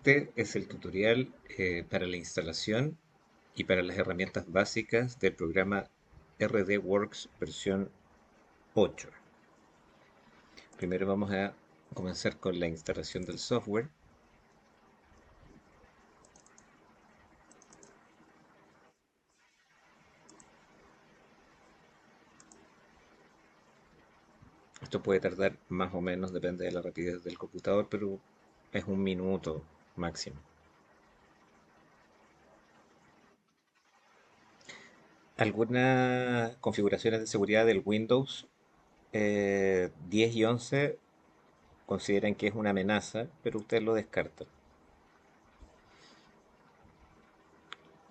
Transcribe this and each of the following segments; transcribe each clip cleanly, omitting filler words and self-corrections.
Este es el tutorial para la instalación y para las herramientas básicas del programa RDWorks versión 8. Primero vamos a comenzar con la instalación del software. Esto puede tardar más o menos, depende de la rapidez del computador, pero es un minuto máximo. Algunas configuraciones de seguridad del Windows 10 y 11 consideran que es una amenaza, pero usted lo descarta.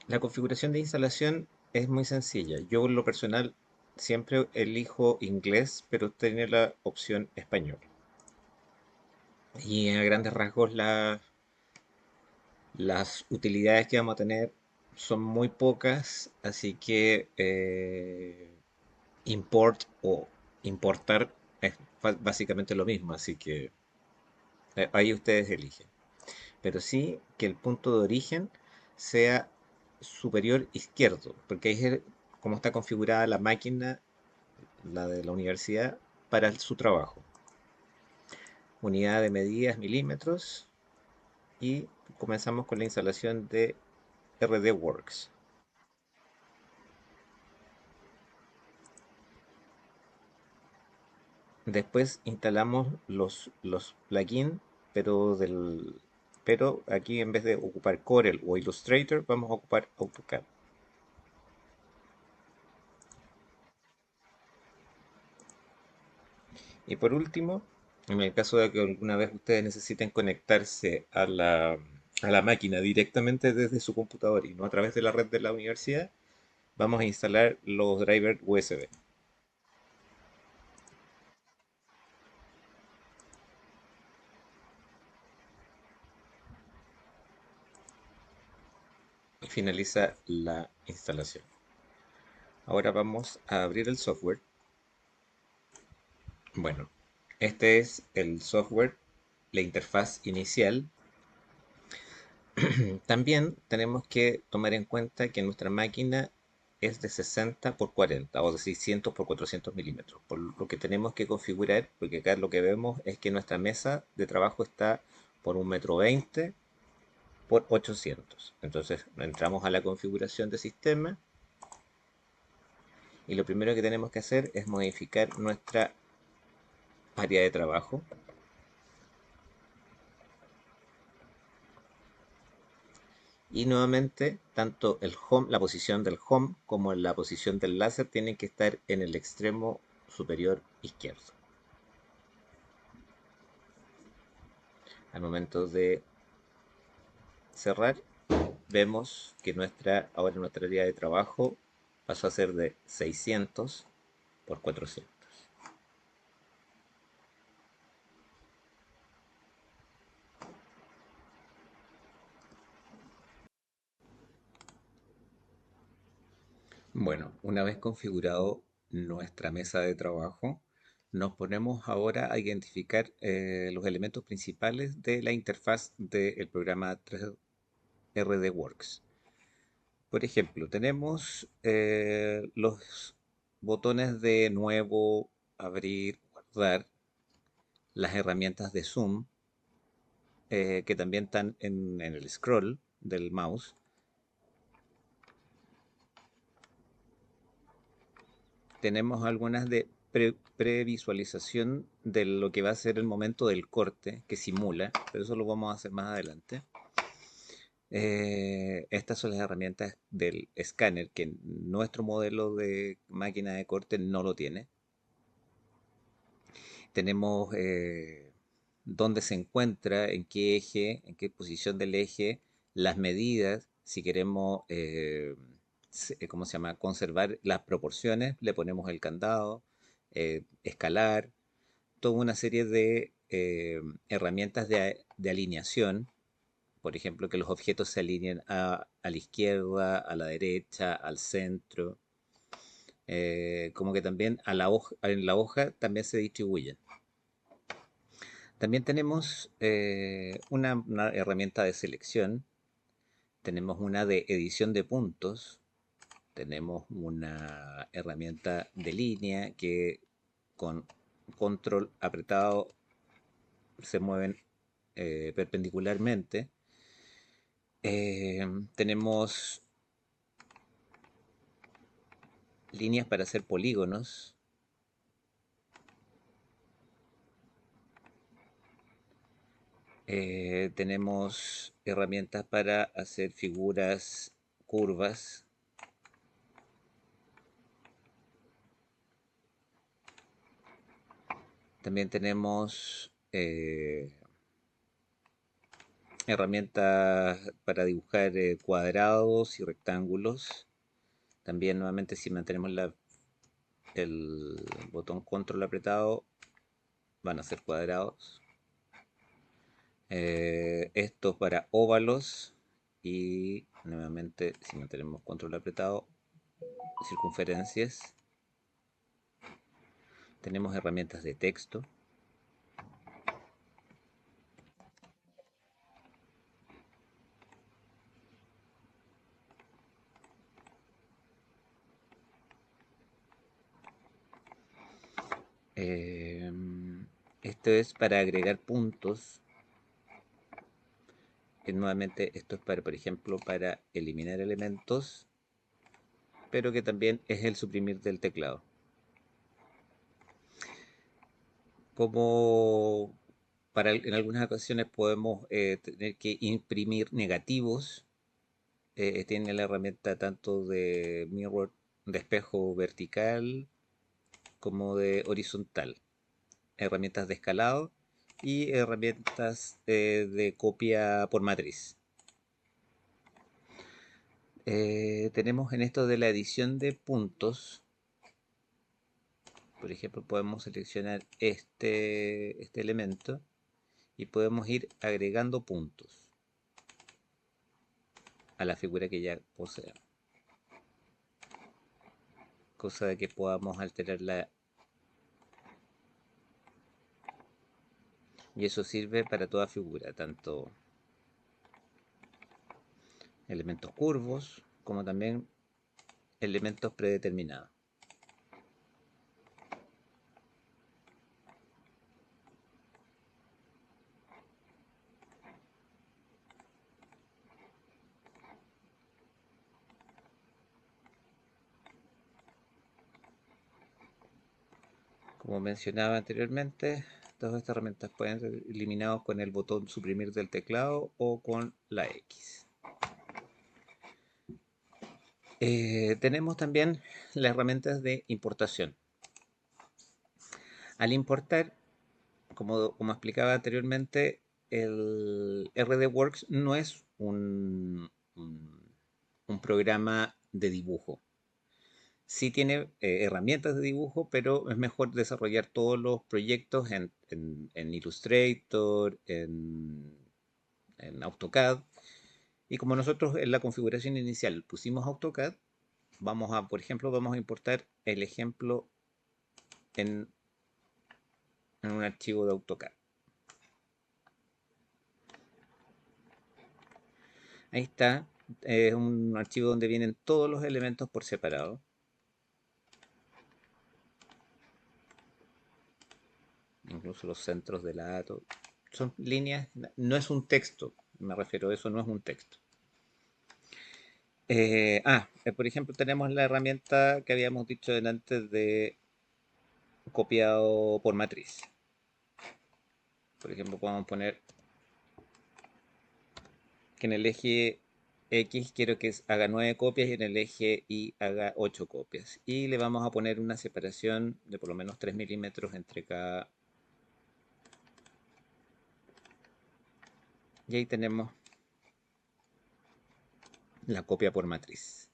La configuración de instalación es muy sencilla. Yo en lo personal siempre elijo inglés, pero tiene la opción español. Y a grandes rasgos las utilidades que vamos a tener son muy pocas, así que import o importar es básicamente lo mismo, así que ahí ustedes eligen. Pero sí que el punto de origen sea superior izquierdo, porque ahí es como está configurada la máquina, la de la universidad, para su trabajo. Unidad de medidas milímetros y comenzamos con la instalación de RDWorks. Después instalamos los plugins, pero aquí en vez de ocupar Corel o Illustrator, vamos a ocupar AutoCAD. Y por último, en el caso de que alguna vez ustedes necesiten conectarse a la máquina directamente desde su computador y no a través de la red de la universidad, vamos a instalar los drivers USB. Y finaliza la instalación. Ahora vamos a abrir el software. Bueno, este es el software, la interfaz inicial. También tenemos que tomar en cuenta que nuestra máquina es de 60 por 40 o de 600 por 400 milímetros. Por lo que tenemos que configurar, porque acá lo que vemos es que nuestra mesa de trabajo está por 1,20 m por 800. Entonces entramos a la configuración de sistema y lo primero que tenemos que hacer es modificar nuestra área de trabajo. Y nuevamente, tanto el home, la posición del home como la posición del láser tienen que estar en el extremo superior izquierdo. Al momento de cerrar, vemos que ahora nuestra área de trabajo pasó a ser de 600 por 400. Bueno, una vez configurado nuestra mesa de trabajo, nos ponemos ahora a identificar los elementos principales de la interfaz del programa 3RDWorks. Por ejemplo, tenemos los botones de nuevo, abrir, guardar, las herramientas de zoom, que también están en el scroll del mouse. Tenemos algunas de previsualización de lo que va a ser el momento del corte, que simula, pero eso lo vamos a hacer más adelante. Estas son las herramientas del escáner, que nuestro modelo de máquina de corte no lo tiene. Tenemos dónde se encuentra, en qué eje, en qué posición del eje, las medidas, si queremos, ¿cómo se llama?, conservar las proporciones, le ponemos el candado, escalar, toda una serie de herramientas de alineación, por ejemplo, que los objetos se alineen a la izquierda, a la derecha, al centro, como que también en la hoja también se distribuyen. También tenemos una herramienta de selección, tenemos una de edición de puntos, tenemos una herramienta de línea que con control apretado se mueven perpendicularmente. Tenemos líneas para hacer polígonos. Tenemos herramientas para hacer figuras curvas. También tenemos herramientas para dibujar cuadrados y rectángulos. También nuevamente si mantenemos el botón control apretado van a ser cuadrados. Esto para óvalos y nuevamente si mantenemos control apretado circunferencias. Tenemos herramientas de texto. Eh, Esto es para agregar puntos. Nuevamente esto es para, por ejemplo, para eliminar elementos, pero que también es el suprimir del teclado. Como en algunas ocasiones podemos tener que imprimir negativos, tiene la herramienta tanto de mirror, de espejo vertical, como de horizontal, herramientas de escalado y herramientas de copia por matriz. Tenemos en esto de la edición de puntos, por ejemplo, podemos seleccionar este elemento y podemos ir agregando puntos a la figura que ya posea, cosa de que podamos alterarla, y eso sirve para toda figura, tanto elementos curvos como también elementos predeterminados. Como mencionaba anteriormente, todas estas herramientas pueden ser eliminadas con el botón suprimir del teclado o con la X. Tenemos también las herramientas de importación. Al importar, como explicaba anteriormente, el RDWorks no es un programa de dibujo. Sí tiene herramientas de dibujo, pero es mejor desarrollar todos los proyectos en Illustrator, en AutoCAD. Y como nosotros en la configuración inicial pusimos AutoCAD, por ejemplo, vamos a importar el ejemplo en, en un archivo de AutoCAD. Ahí está, es un archivo donde vienen todos los elementos por separado. Incluso los centros de lado. Son líneas, no es un texto, me refiero a eso, no es un texto. Por ejemplo, tenemos la herramienta que habíamos dicho antes de copiado por matriz. Por ejemplo, podemos poner que en el eje X quiero que haga 9 copias y en el eje Y haga 8 copias. Y le vamos a poner una separación de por lo menos 3 milímetros entre cada. Y ahí tenemos la copia por matriz.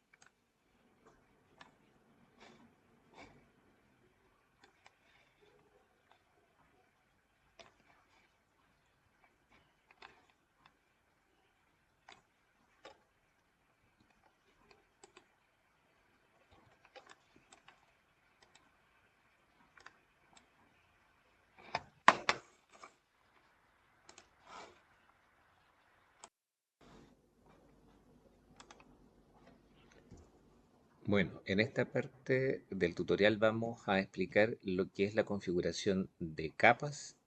Bueno, en esta parte del tutorial vamos a explicar lo que es la configuración de capas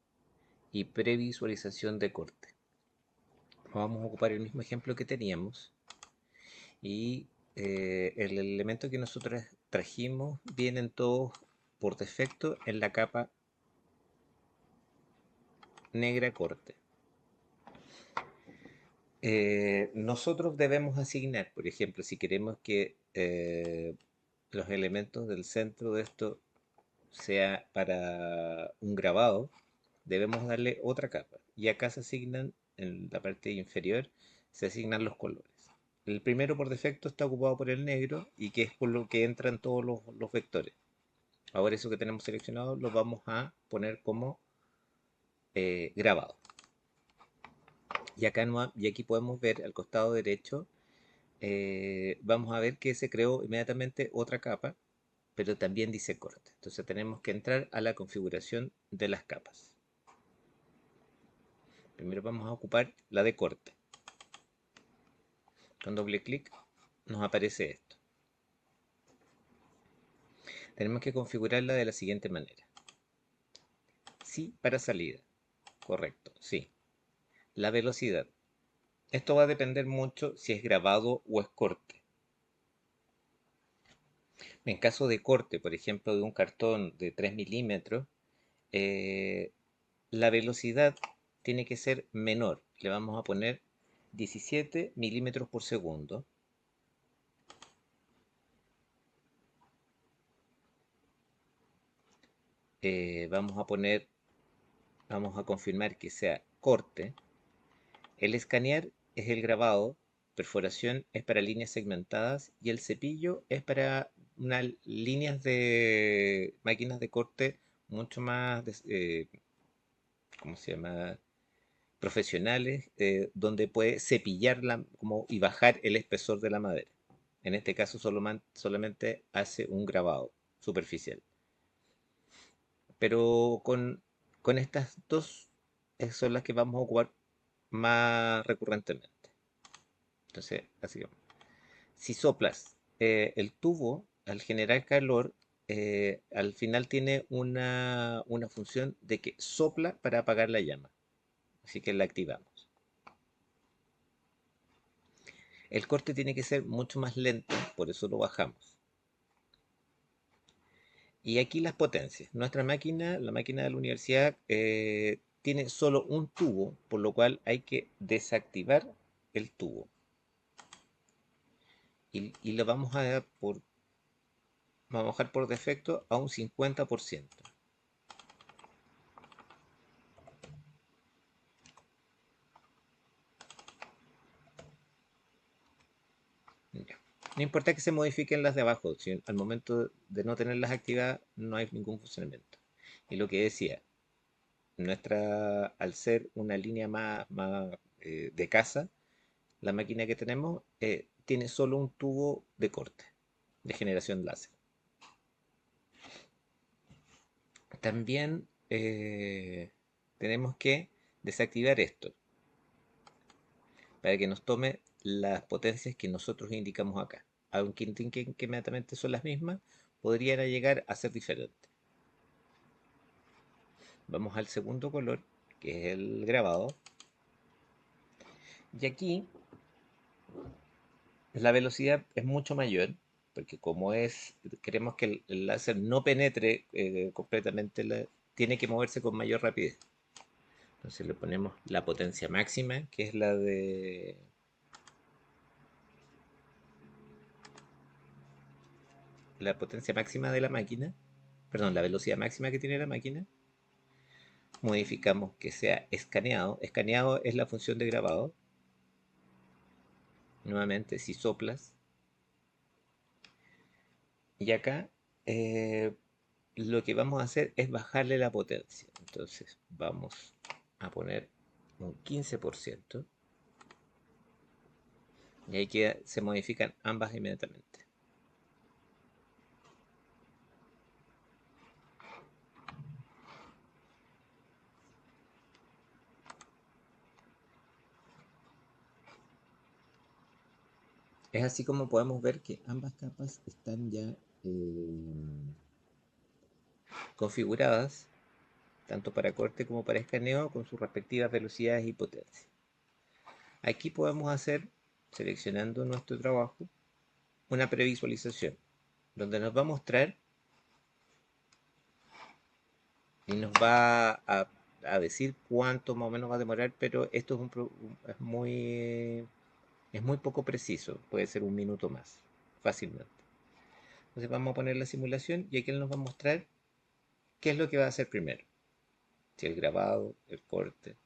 y previsualización de corte. Vamos a ocupar el mismo ejemplo que teníamos y el elemento que nosotros trajimos vienen todos por defecto en la capa negra corte. Nosotros debemos asignar, por ejemplo, si queremos que los elementos del centro de esto sea para un grabado, debemos darle otra capa. Y acá se asignan, en la parte inferior, se asignan los colores. El primero por defecto está ocupado por el negro y que es por lo que entran todos los vectores. Ahora eso que tenemos seleccionado lo vamos a poner como grabado. Y acá y aquí podemos ver al costado derecho, vamos a ver que se creó inmediatamente otra capa, pero también dice corte. Entonces tenemos que entrar a la configuración de las capas. Primero vamos a ocupar la de corte. Con doble clic nos aparece esto. Tenemos que configurarla de la siguiente manera. Sí para salida. Correcto, sí. La velocidad. Esto va a depender mucho si es grabado o es corte. En caso de corte, por ejemplo, de un cartón de 3 milímetros, eh, la velocidad tiene que ser menor. Le vamos a poner 17 milímetros por segundo. Vamos a confirmar que sea corte. El escanear es el grabado, perforación es para líneas segmentadas y el cepillo es para unas líneas de máquinas de corte mucho más, ¿cómo se llama? Profesionales, donde puede cepillar y bajar el espesor de la madera. En este caso solamente hace un grabado superficial. Pero con estas dos son las que vamos a ocupar más recurrentemente. Entonces, así que, si soplas el tubo, al generar calor, al final tiene una función de que sopla para apagar la llama. Así que la activamos. El corte tiene que ser mucho más lento, por eso lo bajamos. Y aquí las potencias. Nuestra máquina, la máquina de la universidad, tiene solo un tubo, por lo cual hay que desactivar el tubo. Y lo vamos a bajar por defecto a un 50%. Ya. No importa que se modifiquen las de abajo, si al momento de no tenerlas activadas no hay ningún funcionamiento. Y lo que decía, al ser una línea más de casa, la máquina que tenemos tiene solo un tubo de corte, de generación láser. También tenemos que desactivar esto para que nos tome las potencias que nosotros indicamos acá. Aunque indiquen que inmediatamente son las mismas, podrían llegar a ser diferentes. Vamos al segundo color, que es el grabado. Y aquí la velocidad es mucho mayor, porque queremos que el láser no penetre completamente, tiene que moverse con mayor rapidez. Entonces le ponemos la potencia máxima, que es la potencia máxima de la máquina, perdón, la velocidad máxima que tiene la máquina. Modificamos que sea escaneado. Escaneado es la función de grabado. Nuevamente, si soplas. Y acá lo que vamos a hacer es bajarle la potencia. Entonces vamos a poner un 15%. Y ahí se modifican ambas inmediatamente. Es así como podemos ver que ambas capas están ya configuradas, tanto para corte como para escaneo, con sus respectivas velocidades y potencia. Aquí podemos hacer, seleccionando nuestro trabajo, una previsualización, donde nos va a mostrar y nos va a decir cuánto más o menos va a demorar, pero esto es muy poco preciso, puede ser un minuto más, fácilmente. Entonces vamos a poner la simulación y aquí él nos va a mostrar qué es lo que va a hacer primero. Si el grabado, el corte.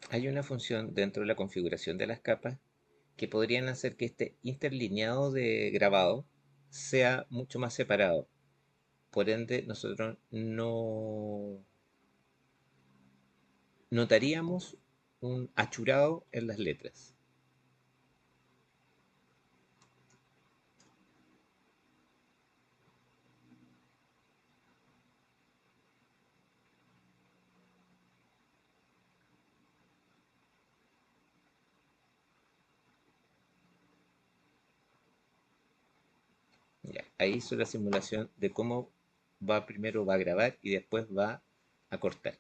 Hay una función dentro de la configuración de las capas que podrían hacer que este interlineado de grabado sea mucho más separado. Por ende, nosotros no notaríamos un achurado en las letras. Ya, ahí hizo la simulación de cómo primero va a grabar y después va a cortar.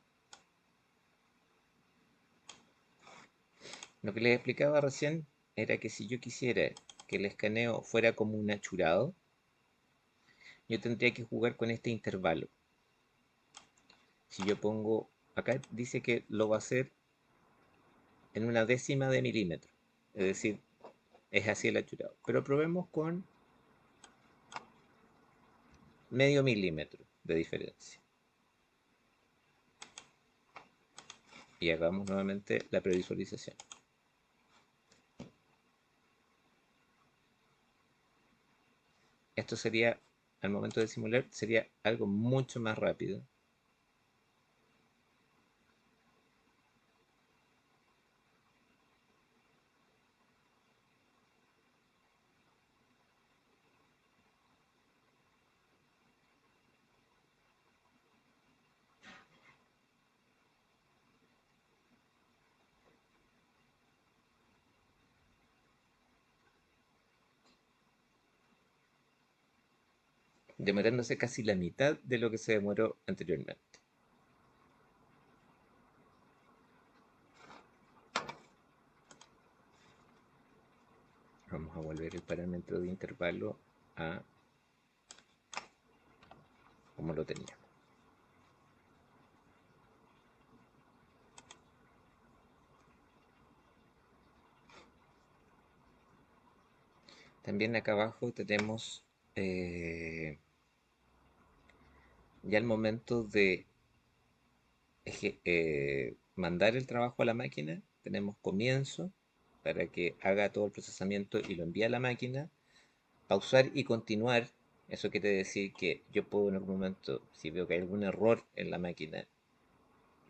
Lo que les explicaba recién era que si yo quisiera que el escaneo fuera como un achurado, yo tendría que jugar con este intervalo. Si yo pongo, acá dice que lo va a hacer en una décima de milímetro, es decir, es así el achurado. Pero probemos con medio milímetro de diferencia. Y hagamos nuevamente la previsualización. Esto sería, al momento de simular, sería algo mucho más rápido. Demorándose casi la mitad de lo que se demoró anteriormente. Vamos a volver el parámetro de intervalo a como lo teníamos. También acá abajo tenemos ya el momento de mandar el trabajo a la máquina. Tenemos comienzo para que haga todo el procesamiento y lo envíe a la máquina. Pausar y continuar. Eso quiere decir que yo puedo en algún momento, si veo que hay algún error en la máquina,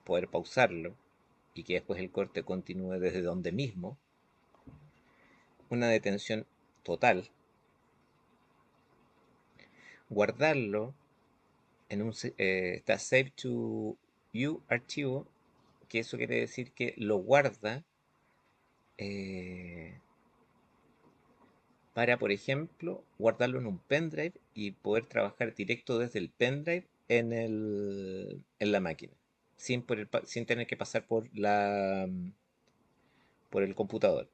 poder pausarlo y que después el corte continúe desde donde mismo. Una detención total. Guardarlo en está Save to View archivo, que eso quiere decir que lo guarda eh, para, por ejemplo, guardarlo en un pendrive y poder trabajar directo desde el pendrive en la máquina, sin tener que pasar por el computador.